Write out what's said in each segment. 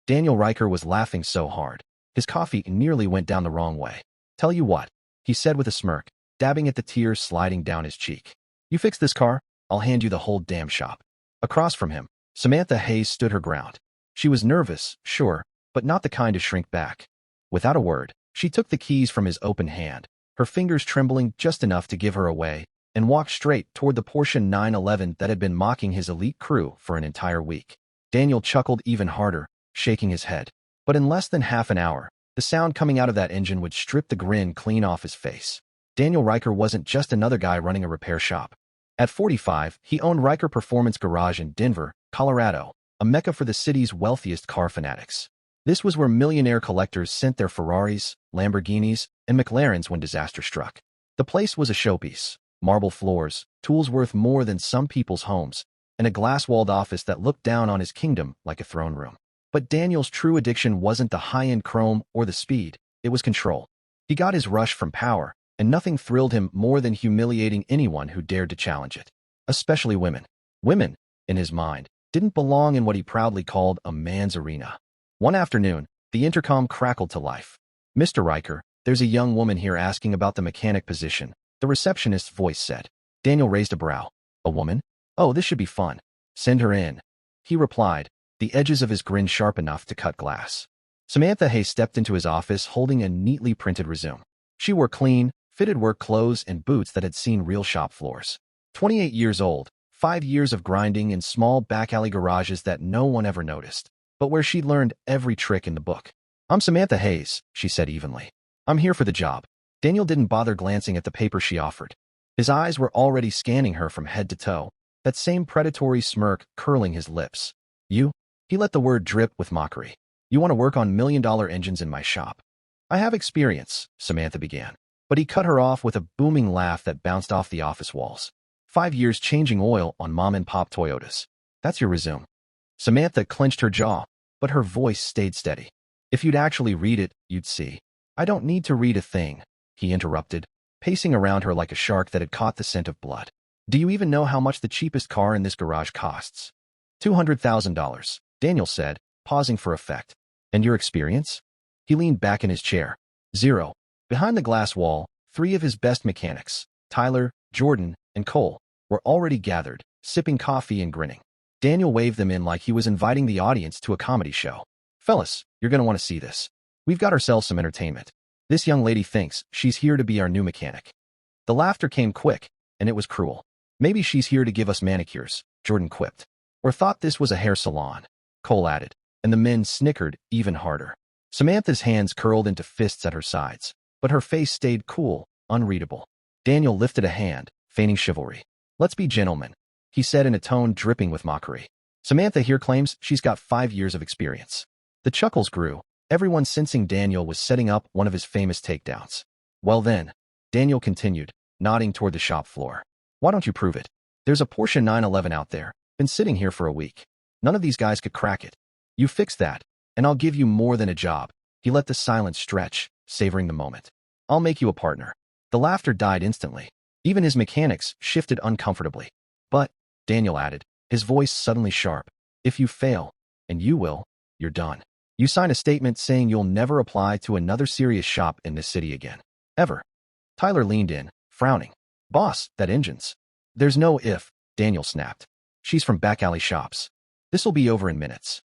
Daniel Riker was laughing so hard. His coffee nearly went down the wrong way. Tell you what, he said with a smirk, dabbing at the tears sliding down his cheek. You fix this car, I'll hand you the whole damn shop. Across from him, Samantha Hayes stood her ground. She was nervous, sure, but not the kind to shrink back. Without a word, she took the keys from his open hand, her fingers trembling just enough to give her away, and walked straight toward the Porsche 911 that had been mocking his elite crew for an entire week. Daniel chuckled even harder, shaking his head. But in less than half an hour, the sound coming out of that engine would strip the grin clean off his face. Daniel Riker wasn't just another guy running a repair shop. At 45, he owned Riker Performance Garage in Denver, Colorado, a mecca for the city's wealthiest car fanatics. This was where millionaire collectors sent their Ferraris, Lamborghinis, and McLarens when disaster struck. The place was a showpiece. Marble floors, tools worth more than some people's homes, and a glass-walled office that looked down on his kingdom like a throne room. But Daniel's true addiction wasn't the high-end chrome or the speed, it was control. He got his rush from power, and nothing thrilled him more than humiliating anyone who dared to challenge it. Especially women. Women, in his mind, didn't belong in what he proudly called a man's arena. One afternoon, the intercom crackled to life. Mr. Riker, there's a young woman here asking about the mechanic position, the receptionist's voice said. Daniel raised a brow. A woman? Oh, this should be fun. Send her in. He replied, the edges of his grin sharp enough to cut glass. Samantha Hayes stepped into his office holding a neatly printed resume. She wore clean, fitted work clothes and boots that had seen real shop floors. 28 years old, 5 years of grinding in small back-alley garages that no one ever noticed, but where she'd learned every trick in the book. I'm Samantha Hayes, she said evenly. I'm here for the job. Daniel didn't bother glancing at the paper she offered. His eyes were already scanning her from head to toe, that same predatory smirk curling his lips. You? He let the word drip with mockery. You want to work on million-dollar engines in my shop? I have experience, Samantha began, but he cut her off with a booming laugh that bounced off the office walls. 5 years changing oil on mom-and-pop Toyotas. That's your resume. Samantha clenched her jaw, but her voice stayed steady. If you'd actually read it, you'd see. I don't need to read a thing, he interrupted, pacing around her like a shark that had caught the scent of blood. Do you even know how much the cheapest car in this garage costs? $200,000, Daniel said, pausing for effect. And your experience? He leaned back in his chair. 0. Behind the glass wall, 3 of his best mechanics, Tyler, Jordan, and Cole, were already gathered, sipping coffee and grinning. Daniel waved them in like he was inviting the audience to a comedy show. Fellas, you're going to want to see this. We've got ourselves some entertainment. This young lady thinks she's here to be our new mechanic. The laughter came quick, and it was cruel. Maybe she's here to give us manicures, Jordan quipped. Or thought this was a hair salon, Cole added, and the men snickered even harder. Samantha's hands curled into fists at her sides, but her face stayed cool, unreadable. Daniel lifted a hand, feigning chivalry. Let's be gentlemen, he said in a tone dripping with mockery. Samantha here claims she's got 5 years of experience. The chuckles grew, everyone sensing Daniel was setting up one of his famous takedowns. Well then, Daniel continued, nodding toward the shop floor. Why don't you prove it? There's a Porsche 911 out there, been sitting here for a week. None of these guys could crack it. You fix that, and I'll give you more than a job. He let the silence stretch, savoring the moment. I'll make you a partner. The laughter died instantly. Even his mechanics shifted uncomfortably. But, Daniel added, his voice suddenly sharp, if you fail, and you will, you're done. You sign a statement saying you'll never apply to another serious shop in this city again. Ever. Tyler leaned in, frowning. Boss, that engine's. There's no if, Daniel snapped. She's from back alley shops. This'll be over in minutes.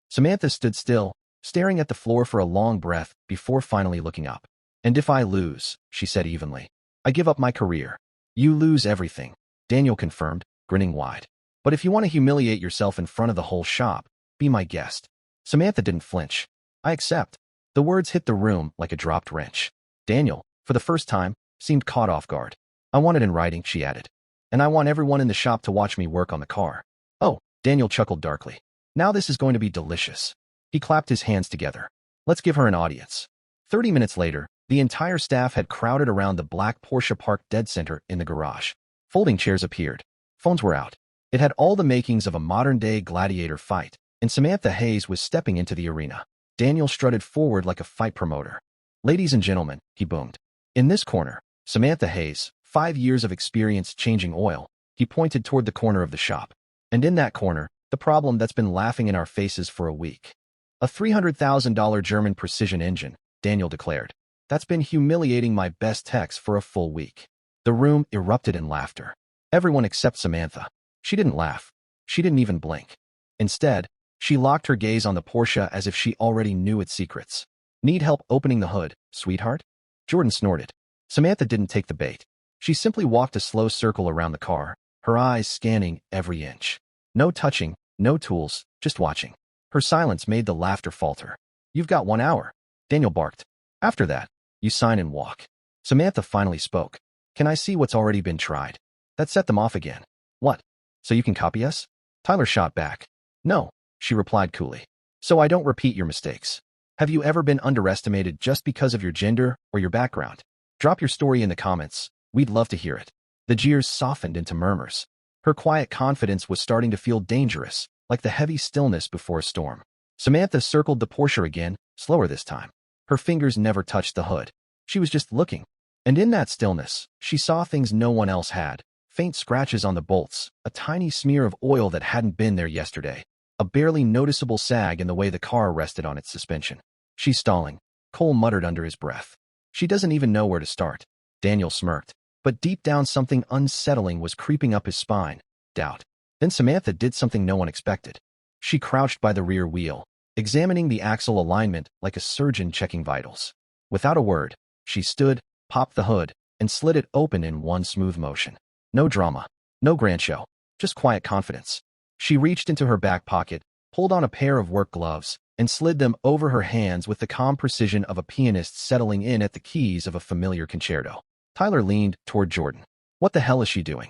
Samantha stood still, staring at the floor for a long breath before finally looking up. And if I lose, she said evenly, I give up my career. You lose everything, Daniel confirmed, grinning wide. But if you want to humiliate yourself in front of the whole shop, be my guest. Samantha didn't flinch. I accept. The words hit the room like a dropped wrench. Daniel, for the first time, seemed caught off guard. I want it in writing, she added. And I want everyone in the shop to watch me work on the car. Oh, Daniel chuckled darkly. Now this is going to be delicious. He clapped his hands together. Let's give her an audience. 30 minutes later, the entire staff had crowded around the black Porsche parked dead center in the garage. Folding chairs appeared. Phones were out. It had all the makings of a modern-day gladiator fight, and Samantha Hayes was stepping into the arena. Daniel strutted forward like a fight promoter. Ladies and gentlemen, he boomed. In this corner, Samantha Hayes, 5 years of experience changing oil, he pointed toward the corner of the shop. And in that corner, the problem that's been laughing in our faces for a week. A $300,000 German precision engine, Daniel declared. That's been humiliating my best techs for a full week. The room erupted in laughter. Everyone except Samantha. She didn't laugh. She didn't even blink. Instead, she locked her gaze on the Porsche as if she already knew its secrets. Need help opening the hood, sweetheart? Jordan snorted. Samantha didn't take the bait. She simply walked a slow circle around the car, her eyes scanning every inch. No touching, no tools, just watching. Her silence made the laughter falter. You've got 1 hour, Daniel barked. After that, you sign and walk. Samantha finally spoke. Can I see what's already been tried? That set them off again. What? So you can copy us? Tyler shot back. No, she replied coolly. So I don't repeat your mistakes. Have you ever been underestimated just because of your gender or your background? Drop your story in the comments. We'd love to hear it. The jeers softened into murmurs. Her quiet confidence was starting to feel dangerous, like the heavy stillness before a storm. Samantha circled the Porsche again, slower this time. Her fingers never touched the hood. She was just looking. And in that stillness, she saw things no one else had. Faint scratches on the bolts, a tiny smear of oil that hadn't been there yesterday, a barely noticeable sag in the way the car rested on its suspension. She's stalling, Cole muttered under his breath. She doesn't even know where to start. Daniel smirked. But deep down something unsettling was creeping up his spine. Doubt. Then Samantha did something no one expected. She crouched by the rear wheel, examining the axle alignment like a surgeon checking vitals. Without a word, she stood, popped the hood, and slid it open in one smooth motion. No drama, no grand show, just quiet confidence. She reached into her back pocket, pulled on a pair of work gloves, and slid them over her hands with the calm precision of a pianist settling in at the keys of a familiar concerto. Tyler leaned toward Jordan. What the hell is she doing?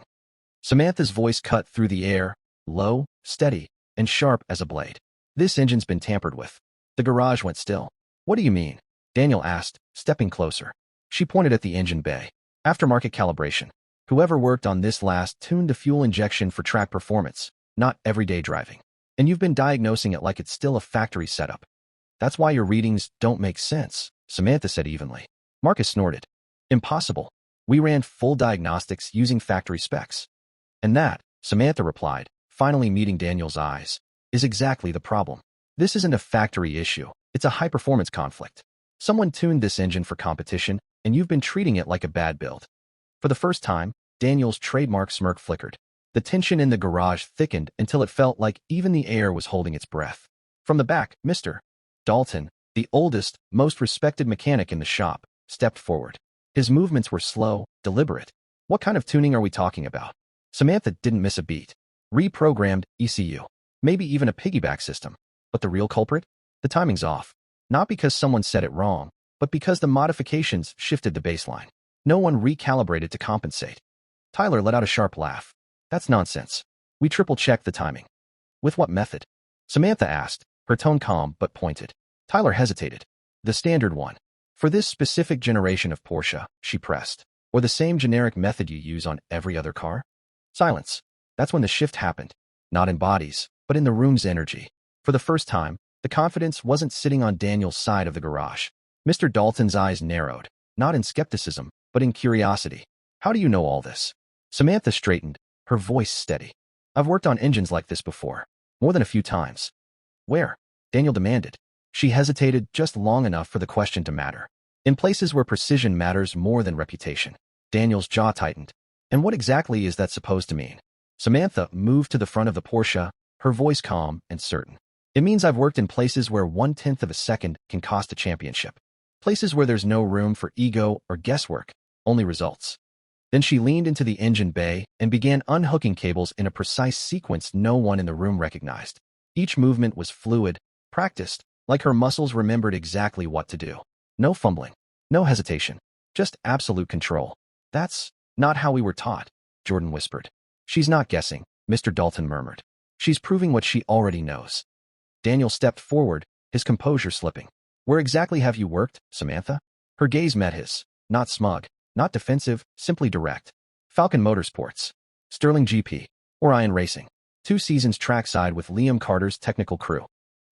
Samantha's voice cut through the air, low, steady, and sharp as a blade. This engine's been tampered with. The garage went still. What do you mean? Daniel asked, stepping closer. She pointed at the engine bay. Aftermarket calibration. Whoever worked on this last tuned the fuel injection for track performance, not everyday driving. And you've been diagnosing it like it's still a factory setup. That's why your readings don't make sense, Samantha said evenly. Marcus snorted. Impossible. We ran full diagnostics using factory specs. And that, Samantha replied, finally meeting Daniel's eyes, is exactly the problem. This isn't a factory issue. It's a high-performance conflict. Someone tuned this engine for competition, and you've been treating it like a bad build. For the first time, Daniel's trademark smirk flickered. The tension in the garage thickened until it felt like even the air was holding its breath. From the back, Mr. Dalton, the oldest, most respected mechanic in the shop, stepped forward. His movements were slow, deliberate. What kind of tuning are we talking about? Samantha didn't miss a beat. Reprogrammed ECU. Maybe even a piggyback system. But the real culprit? The timing's off. Not because someone said it wrong, but because the modifications shifted the baseline. No one recalibrated to compensate. Tyler let out a sharp laugh. That's nonsense. We triple-checked the timing. With what method? Samantha asked, her tone calm but pointed. Tyler hesitated. The standard one. For this specific generation of Porsche, she pressed. Or the same generic method you use on every other car? Silence. That's when the shift happened. Not in bodies, but in the room's energy. For the first time, the confidence wasn't sitting on Daniel's side of the garage. Mr. Dalton's eyes narrowed, not in skepticism, but in curiosity. How do you know all this? Samantha straightened, her voice steady. I've worked on engines like this before, more than a few times. Where? Daniel demanded. She hesitated just long enough for the question to matter. In places where precision matters more than reputation. Daniel's jaw tightened. And what exactly is that supposed to mean? Samantha moved to the front of the Porsche, her voice calm and certain. It means I've worked in places where 1/10 of a second can cost a championship. Places where there's no room for ego or guesswork, only results. Then she leaned into the engine bay and began unhooking cables in a precise sequence no one in the room recognized. Each movement was fluid, practiced, like her muscles remembered exactly what to do. No fumbling, no hesitation, just absolute control. That's not how we were taught, Jordan whispered. She's not guessing, Mr. Dalton murmured. She's proving what she already knows. Daniel stepped forward, his composure slipping. Where exactly have you worked, Samantha? Her gaze met his, not smug, not defensive, simply direct. Falcon Motorsports, Sterling GP, Orion Racing. 2 seasons trackside with Liam Carter's technical crew.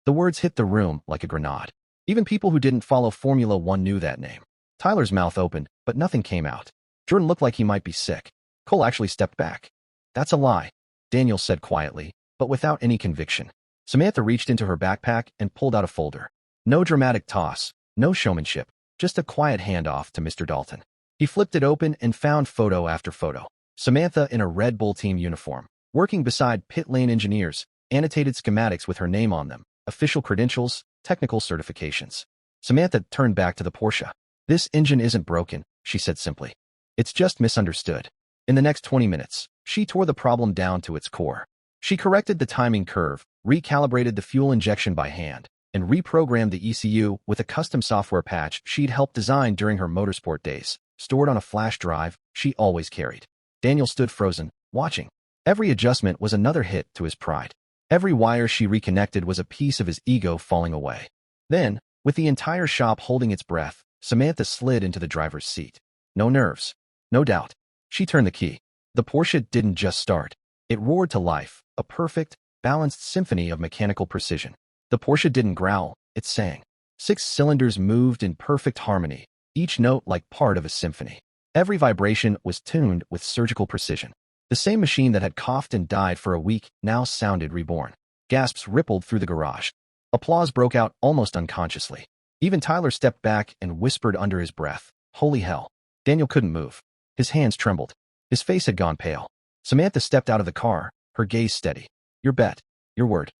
The words hit the room like a grenade. Even people who didn't follow Formula One knew that name. Tyler's mouth opened, but nothing came out. Jordan looked like he might be sick. Cole actually stepped back. That's a lie, Daniel said quietly, but without any conviction. Samantha reached into her backpack and pulled out a folder. No dramatic toss, no showmanship, just a quiet handoff to Mr. Dalton. He flipped it open and found photo after photo. Samantha in a Red Bull team uniform, working beside pit lane engineers, annotated schematics with her name on them, official credentials, technical certifications. Samantha turned back to the Porsche. This engine isn't broken, she said simply. It's just misunderstood. In the next 20 minutes, she tore the problem down to its core. She corrected the timing curve, recalibrated the fuel injection by hand, and reprogrammed the ECU with a custom software patch she'd helped design during her motorsport days, stored on a flash drive she always carried. Daniel stood frozen, watching. Every adjustment was another hit to his pride. Every wire she reconnected was a piece of his ego falling away. Then, with the entire shop holding its breath, Samantha slid into the driver's seat. No nerves. No doubt. She turned the key. The Porsche didn't just start. It roared to life, a perfect, balanced symphony of mechanical precision. The Porsche didn't growl, it sang. 6 cylinders moved in perfect harmony, each note like part of a symphony. Every vibration was tuned with surgical precision. The same machine that had coughed and died for a week now sounded reborn. Gasps rippled through the garage. Applause broke out almost unconsciously. Even Tyler stepped back and whispered under his breath, "Holy hell." Daniel couldn't move. His hands trembled. His face had gone pale. Samantha stepped out of the car, her gaze steady. "Your bet. Your word."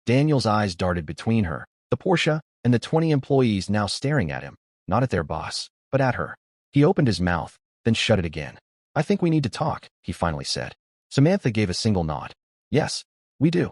Daniel's eyes darted between her, the Porsche, and the 20 employees now staring at him, not at their boss, but at her. He opened his mouth, then shut it again. "I think we need to talk," he finally said. Samantha gave a single nod. "Yes, we do."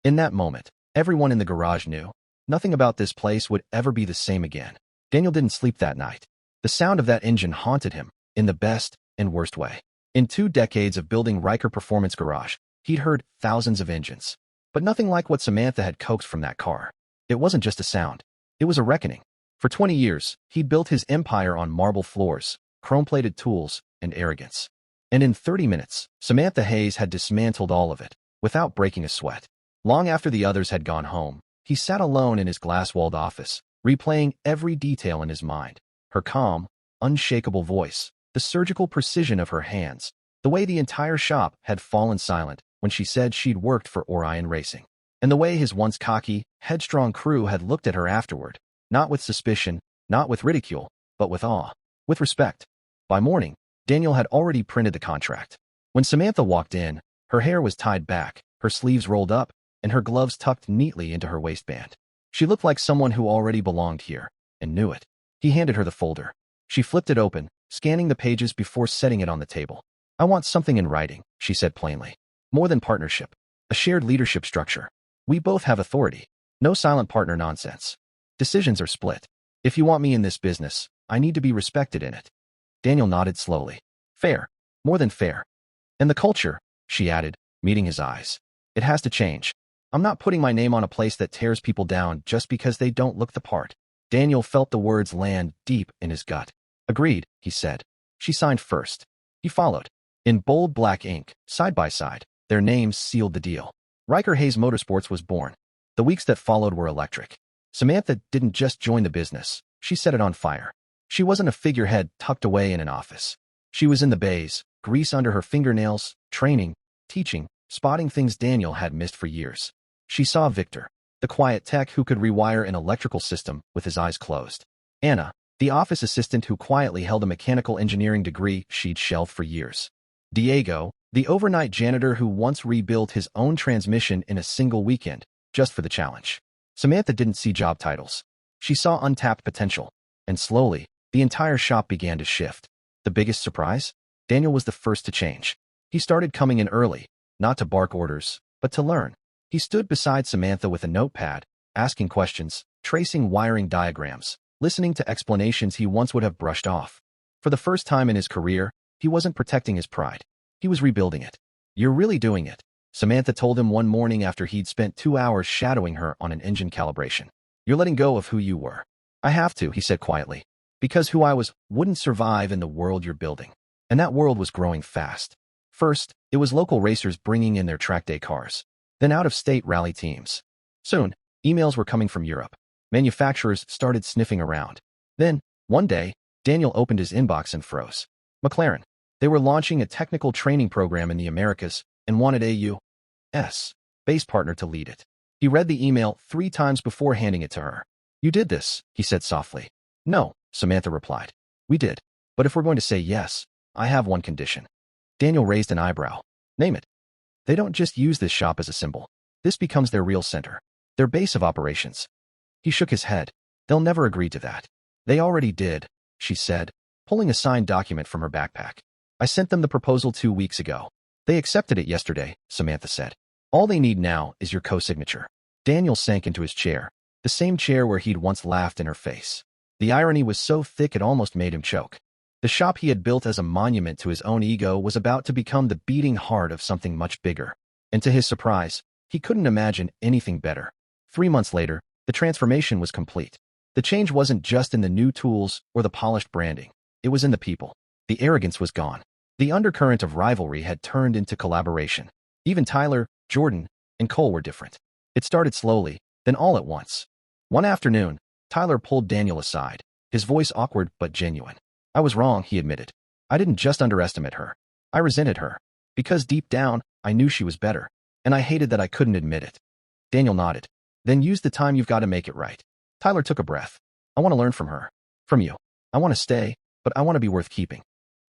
In that moment, everyone in the garage knew. Nothing about this place would ever be the same again. Daniel didn't sleep that night. The sound of that engine haunted him, in the best and worst way. In 2 decades of building Riker Performance Garage, he'd heard thousands of engines. But nothing like what Samantha had coaxed from that car. It wasn't just a sound. It was a reckoning. For 20 years, he'd built his empire on marble floors, chrome-plated tools, and arrogance. And in 30 minutes, Samantha Hayes had dismantled all of it, without breaking a sweat. Long after the others had gone home, he sat alone in his glass-walled office, replaying every detail in his mind. Her calm, unshakable voice, the surgical precision of her hands, the way the entire shop had fallen silent when she said she'd worked for Orion Racing, and the way his once cocky, headstrong crew had looked at her afterward, not with suspicion, not with ridicule, but with awe, with respect. By morning, Daniel had already printed the contract. When Samantha walked in, her hair was tied back, her sleeves rolled up, and her gloves tucked neatly into her waistband. She looked like someone who already belonged here, and knew it. He handed her the folder. She flipped it open, scanning the pages before setting it on the table. "I want something in writing," she said plainly. "More than partnership. A shared leadership structure. We both have authority. No silent partner nonsense. Decisions are split. If you want me in this business, I need to be respected in it." Daniel nodded slowly. "Fair. More than fair. And the culture," she added, meeting his eyes. "It has to change. I'm not putting my name on a place that tears people down just because they don't look the part." Daniel felt the words land deep in his gut. "Agreed," he said. She signed first. He followed. In bold black ink, side by side, their names sealed the deal. Riker Hayes Motorsports was born. The weeks that followed were electric. Samantha didn't just join the business. She set it on fire. She wasn't a figurehead tucked away in an office. She was in the bays, grease under her fingernails, training, teaching, spotting things Daniel had missed for years. She saw Victor, the quiet tech who could rewire an electrical system with his eyes closed. Anna, the office assistant who quietly held a mechanical engineering degree she'd shelved for years. Diego, the overnight janitor who once rebuilt his own transmission in a single weekend, just for the challenge. Samantha didn't see job titles. She saw untapped potential, and slowly, the entire shop began to shift. The biggest surprise? Daniel was the first to change. He started coming in early, not to bark orders, but to learn. He stood beside Samantha with a notepad, asking questions, tracing wiring diagrams, listening to explanations he once would have brushed off. For the first time in his career, he wasn't protecting his pride. He was rebuilding it. "You're really doing it," Samantha told him one morning after he'd spent 2 hours shadowing her on an engine calibration. "You're letting go of who you were." "I have to," he said quietly, "because who I was wouldn't survive in the world you're building." And that world was growing fast. First, it was local racers bringing in their track day cars. Then out-of-state rally teams. Soon, emails were coming from Europe. Manufacturers started sniffing around. Then, one day, Daniel opened his inbox and froze. McLaren. They were launching a technical training program in the Americas and wanted a U.S. based partner to lead it. He read the email 3 times before handing it to her. You did this, he said softly. No, Samantha replied. We did. But if we're going to say yes, I have one condition. Daniel raised an eyebrow. Name it. They don't just use this shop as a symbol. This becomes their real center, their base of operations. He shook his head. They'll never agree to that. They already did, she said, pulling a signed document from her backpack. I sent them the proposal 2 weeks ago. They accepted it yesterday, Samantha said. All they need now is your co-signature. Daniel sank into his chair, the same chair where he'd once laughed in her face. The irony was so thick it almost made him choke. The shop he had built as a monument to his own ego was about to become the beating heart of something much bigger. And to his surprise, he couldn't imagine anything better. 3 months later, the transformation was complete. The change wasn't just in the new tools or the polished branding. It was in the people. The arrogance was gone. The undercurrent of rivalry had turned into collaboration. Even Tyler, Jordan, and Cole were different. It started slowly, then all at once. One afternoon, Tyler pulled Daniel aside, his voice awkward but genuine. I was wrong, he admitted. I didn't just underestimate her. I resented her. Because deep down, I knew she was better, and I hated that I couldn't admit it. Daniel nodded. Then use the time you've got to make it right. Tyler took a breath. I want to learn from her. From you. I want to stay, but I want to be worth keeping.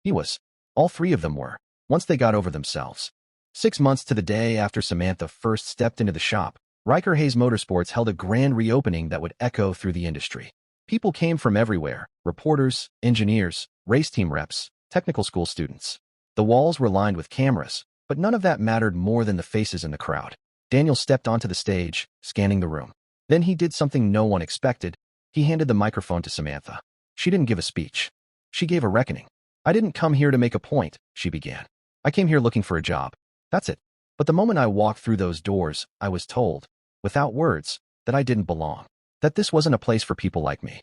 He was. All 3 of them were, once they got over themselves. 6 months to the day after Samantha first stepped into the shop, Riker Hayes Motorsports held a grand reopening that would echo through the industry. People came from everywhere, reporters, engineers, race team reps, technical school students. The walls were lined with cameras, but none of that mattered more than the faces in the crowd. Daniel stepped onto the stage, scanning the room. Then he did something no one expected. He handed the microphone to Samantha. She didn't give a speech. She gave a reckoning. I didn't come here to make a point, she began. I came here looking for a job. That's it. But the moment I walked through those doors, I was told, without words, that I didn't belong. That this wasn't a place for people like me.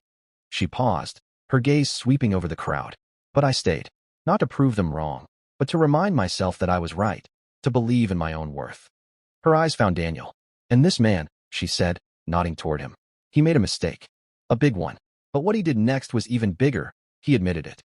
She paused, her gaze sweeping over the crowd. But I stayed. Not to prove them wrong, but to remind myself that I was right, to believe in my own worth. Her eyes found Daniel. And this man, she said, nodding toward him. He made a mistake. A big one. But what he did next was even bigger. He admitted it.